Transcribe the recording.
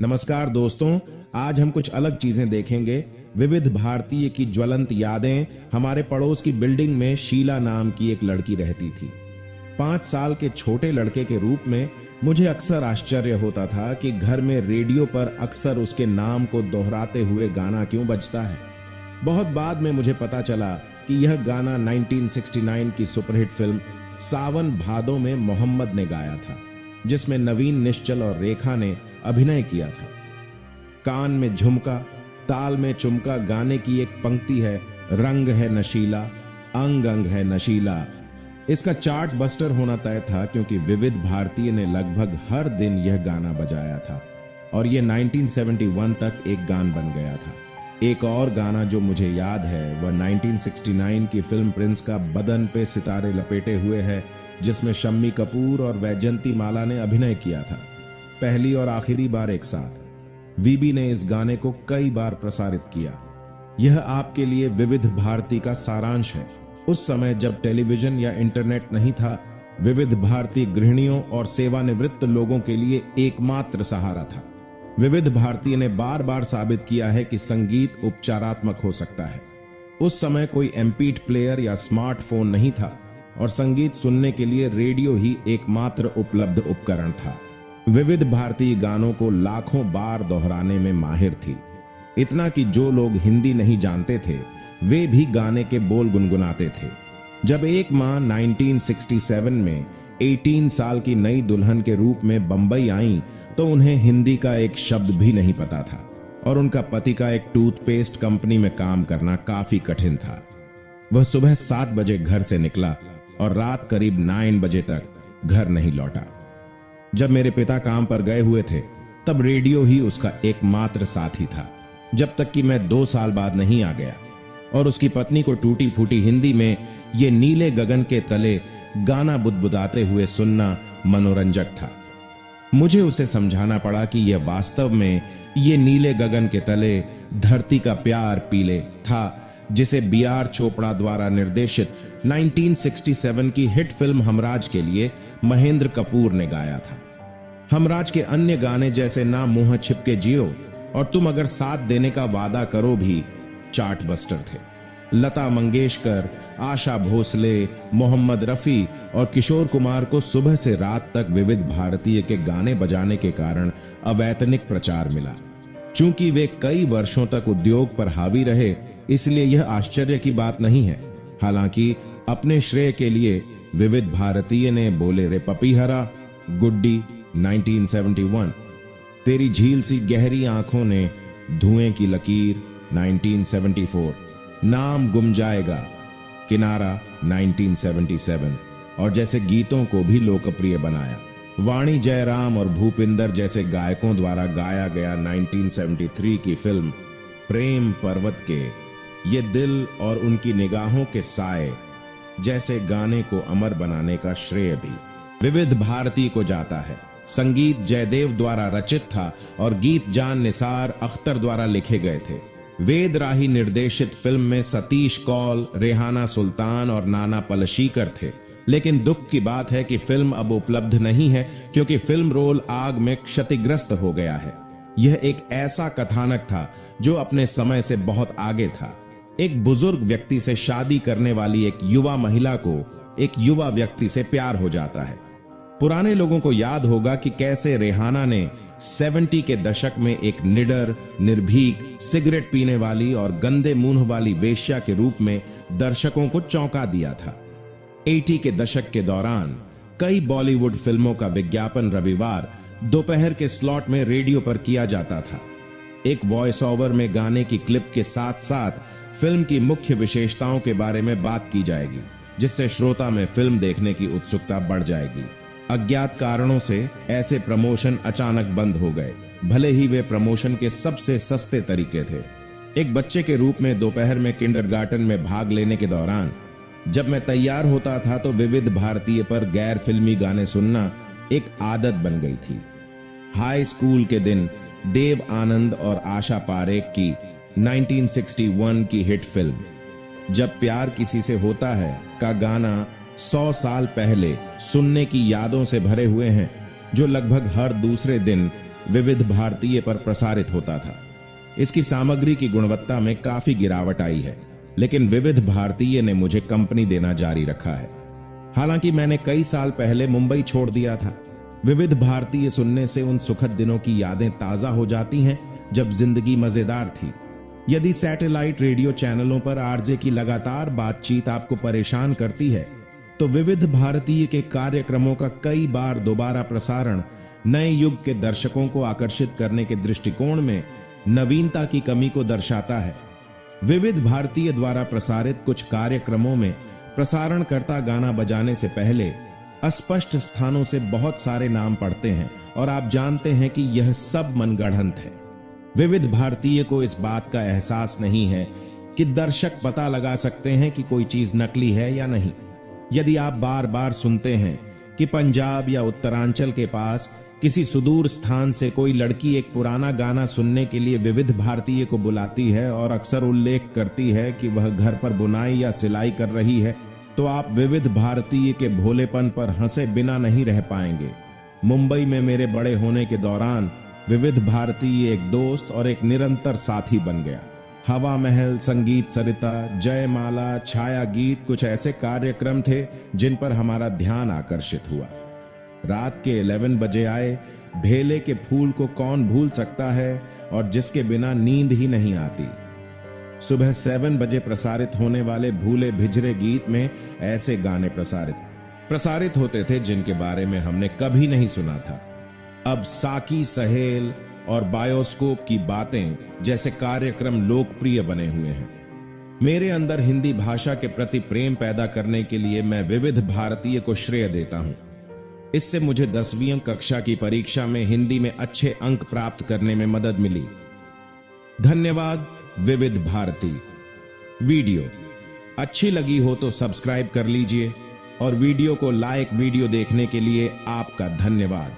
नमस्कार दोस्तों, आज हम कुछ अलग चीजें देखेंगे। विविध भारतीय की ज्वलंत यादें। हमारे पड़ोस की बिल्डिंग में शीला नाम की एक लड़की रहती थी। 5 साल के छोटे लड़के के रूप में मुझे अक्सर आश्चर्य होता था कि घर में रेडियो पर अक्सर उसके नाम को दोहराते हुए गाना क्यों बजता है। बहुत बाद में मुझे पता चला कि यह गाना 1969 की सुपरहिट फिल्म सावन भादो में मोहम्मद ने गाया था, जिसमें नवीन निश्चल और रेखा ने अभिनय किया था। कान में झुमका, ताल में चुमका गाने की एक पंक्ति है, रंग है नशीला, अंग अंग है नशीला। इसका चार्ट बस्टर होना तय था क्योंकि विविध भारतीय ने लगभग हर दिन यह गाना बजाया था और यह 1971 तक एक गान बन गया था। एक और गाना जो मुझे याद है वह 1969 की फिल्म प्रिंस का बदन पे सितारे लपेटे हुए है, जिसमें शम्मी कपूर और वैजयंती माला ने अभिनय किया था, पहली और आखिरी बार एक साथ। वीबी ने इस गाने को कई बार प्रसारित किया। यह आपके लिए विविध भारती का सारांश है। उस समय जब टेलीविजन या इंटरनेट नहीं था, विविध भारती गृहिणियों और सेवानिवृत्त लोगों के लिए एकमात्र सहारा था। विविध भारती ने बार बार साबित किया है कि संगीत उपचारात्मक हो सकता है। उस समय कोई एमपीट प्लेयर या स्मार्टफोन नहीं था और संगीत सुनने के लिए रेडियो ही एकमात्र उपलब्ध उपकरण था। विविध भारतीय गानों को लाखों बार दोहराने में माहिर थी, इतना कि जो लोग हिंदी नहीं जानते थे वे भी गाने के बोल गुनगुनाते थे। जब एक मां 1967 में 18 साल की नई दुल्हन के रूप में बंबई आई तो उन्हें हिंदी का एक शब्द भी नहीं पता था और उनका पति का एक टूथपेस्ट कंपनी में काम करना काफी कठिन था। वह सुबह 7 बजे घर से निकला और रात करीब 9 बजे तक घर नहीं लौटा। जब मेरे पिता काम पर गए हुए थे तब रेडियो ही उसका एकमात्र साथी था, जब तक कि मैं 2 साल बाद नहीं आ गया और उसकी पत्नी को टूटी फूटी हिंदी में ये नीले गगन के तले गाना बुदबुदाते हुए सुनना मनोरंजक था। मुझे उसे समझाना पड़ा कि यह वास्तव में ये नीले गगन के तले धरती का प्यार पीले था, जिसे बी.आर. चोपड़ा द्वारा निर्देशित 1967 की हिट फिल्म हमराज के लिए महेंद्र कपूर ने गाया था। हमराज के अन्य गाने जैसे ना मुंह छिपके जियो और तुम अगर साथ देने का वादा करो भी चार्ट बस्टर थे। लता मंगेशकर, आशा भोसले, मोहम्मद रफी और किशोर कुमार को सुबह से रात तक विविध भारतीय के गाने बजाने के कारण अवैतनिक प्रचार मिला। चूंकि वे कई वर्षों तक उद्योग पर हावी रहे, इसलिए यह आश्चर्य की बात नहीं है। हालांकि अपने श्रेय के लिए विविध भारतीय ने बोले रे पपीहरा, गुड्डी 1971, तेरी झील सी गहरी आंखों ने धुएं की लकीर 1974, नाम गुम जाएगा, किनारा 1977 और जैसे गीतों को भी लोकप्रिय बनाया। वाणी जयराम और भूपिंदर जैसे गायकों द्वारा गाया गया 1973 की फिल्म प्रेम पर्वत के ये दिल और उनकी निगाहों के साए जैसे गाने को अमर बनाने का श्रेय भी विविध भारती को जाता है। संगीत जयदेव द्वारा रचित था और गीत जान निसार अख्तर द्वारा लिखे गए थे। वेद राही निर्देशित फिल्म में सतीश कौल, रेहाना सुल्तान और नाना पलशीकर थे, लेकिन दुख की बात है कि फिल्म अब उपलब्ध नहीं है क्योंकि फिल्म रोल आग में क्षतिग्रस्त हो गया है। यह एक ऐसा कथानक था जो अपने समय से बहुत आगे था। एक बुजुर्ग व्यक्ति से शादी करने वाली एक युवा महिला को एक युवा व्यक्ति से प्यार हो जाता है। पुराने लोगों को याद होगा कि कैसे रेहाना ने 70 के दशक में एक निडर, निर्भीक, सिगरेट पीने वाली और गंदे मुंह वाली वेश्या के रूप में दर्शकों को चौंका दिया था। 80 के दशक के दौरान कई बॉलीवुड फिल्मों का विज्ञापन रविवार दोपहर के स्लॉट में रेडियो पर किया जाता था। एक वॉइस ओवर में गाने की क्लिप के साथ साथ फिल्म की मुख्य विशेषताओं के बारे में बात की जाएगी, जिससे श्रोता में फिल्म देखने की उत्सुकता बढ़ जाएगी। अज्ञात कारणों से ऐसे प्रमोशन अचानक बंद हो गए, भले ही वे प्रमोशन के सबसे सस्ते तरीके थे। एक बच्चे के रूप में दोपहर में किंडरगार्टन में भाग लेने के दौरान जब मैं तैयार होता था तो विविध भारतीय पर गैर फिल्मी गाने सुनना एक आदत बन गई थी। हाई स्कूल के दिन देव आनंद और आशा पारेख की 1961 की हिट फिल्म जब प्यार किसी से होता है का गाना 100 साल पहले सुनने की यादों से भरे हुए हैं, जो लगभग हर दूसरे दिन विविध भारतीय पर प्रसारित होता था। इसकी सामग्री की गुणवत्ता में काफी गिरावट आई है, लेकिन विविध भारतीय ने मुझे कंपनी देना जारी रखा है। हालांकि मैंने कई साल पहले मुंबई छोड़ दिया था। विविध भारतीय सुनने से उन सुखद दिनों की यादें ताजा हो जाती हैं जब जिंदगी मजेदार थी। यदि सैटेलाइट रेडियो चैनलों पर आरजे की लगातार बातचीत आपको परेशान करती है, तो विविध भारतीय के कार्यक्रमों का कई बार दोबारा प्रसारण नए युग के दर्शकों को आकर्षित करने के दृष्टिकोण में नवीनता की कमी को दर्शाता है। विविध भारतीय द्वारा प्रसारित कुछ कार्यक्रमों में प्रसारणकर्ता गाना बजाने से पहले अस्पष्ट स्थानों से बहुत सारे नाम पढ़ते हैं और आप जानते हैं कि यह सब मनगढ़ंत है। विविध भारतीय को इस बात का एहसास नहीं है कि दर्शक पता लगा सकते हैं कि कोई चीज नकली है या नहीं। यदि आप बार बार सुनते हैं कि पंजाब या उत्तरांचल के पास किसी सुदूर स्थान से कोई लड़की एक पुराना गाना सुनने के लिए विविध भारतीय को बुलाती है और अक्सर उल्लेख करती है कि वह घर पर बुनाई या सिलाई कर रही है, तो आप विविध भारतीय के भोलेपन पर हंसे बिना नहीं रह पाएंगे। मुंबई में मेरे बड़े होने के दौरान विविध भारतीय एक दोस्त और एक निरंतर साथी बन गया। हवा महल, संगीत सरिता, जयमाला, छाया गीत कुछ ऐसे कार्यक्रम थे जिन पर हमारा ध्यान आकर्षित हुआ। रात के 11 बजे आए भेले के फूल को कौन भूल सकता है, और जिसके बिना नींद ही नहीं आती। सुबह 7 बजे प्रसारित होने वाले भूले भिजरे गीत में ऐसे गाने प्रसारित होते थे जिनके बारे में हमने कभी नहीं सुना था। अब साकी सहेल और बायोस्कोप की बातें जैसे कार्यक्रम लोकप्रिय बने हुए हैं। मेरे अंदर हिंदी भाषा के प्रति प्रेम पैदा करने के लिए मैं विविध भारतीय को श्रेय देता हूं। इससे मुझे 10वीं कक्षा की परीक्षा में हिंदी में अच्छे अंक प्राप्त करने में मदद मिली। धन्यवाद विविध भारती। वीडियो अच्छी लगी हो तो सब्सक्राइब कर लीजिए और वीडियो को लाइक। वीडियो देखने के लिए आपका धन्यवाद।